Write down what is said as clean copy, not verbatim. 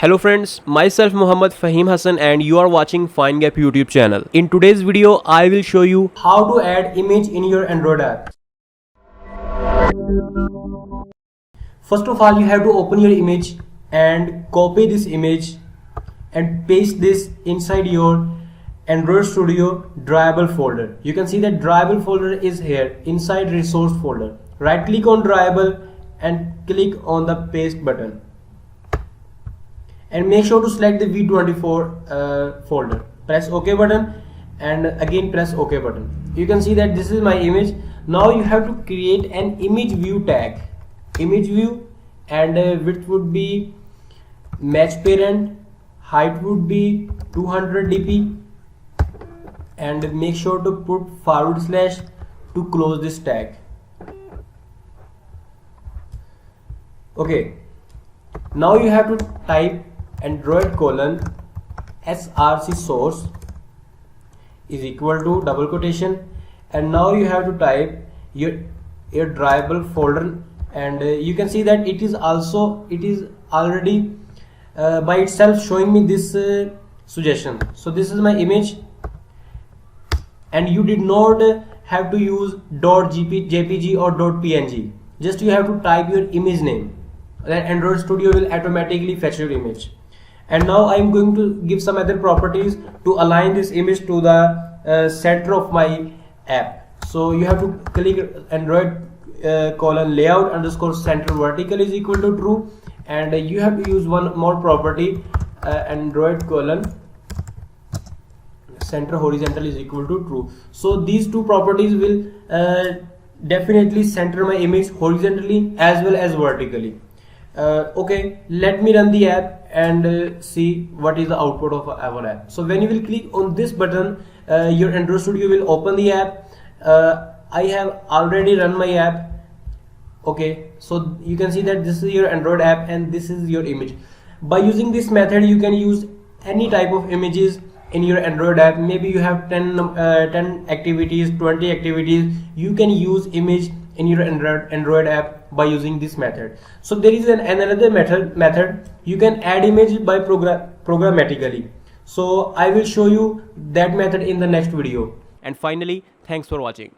Hello friends, myself Muhammad Fahim Hassan and you are watching FindGap YouTube channel. In today's video, I will show you how to add image in your Android app. First of all, you have to open your image and copy this image and paste this inside your Android Studio Drawable folder. You can see that Drawable folder is here inside resource folder. Right click on Drawable and click on the paste button. And make sure to select the V24 folder. Press OK button and again press OK button. You can see that this is my image. Now you have to create an image view tag. Image view, and width would be match parent, height would be 200 dp, and make sure to put / to close this tag. Okay, now you have to type Android : src source is equal to double quotation, and now you have to type your Drawable folder, and you can see that it is already by itself showing me this suggestion. So this is my image, and you did not have to use .jpg or .png. Just you have to type your image name, then Android Studio will automatically fetch your image. And now I am going to give some other properties to align this image to the center of my app. So you have to click Android : layout _ center vertical is equal to true, and you have to use one more property, Android : center horizontal is equal to true. So these two properties will definitely center my image horizontally as well as vertically. Okay, let me run the app and see what is the output of our app. So when you will click on this button, your Android Studio will open the app. I have already run my app. Okay, so you can see that this is your Android app and this is your image. By using this method, you can use any type of images in your Android app. Maybe you have 10 activities, 20 activities. You can use image in your Android app by using this method. So there is another method you can add image by programmatically. So I will show you that method in the next video. and finally, thanks for watching.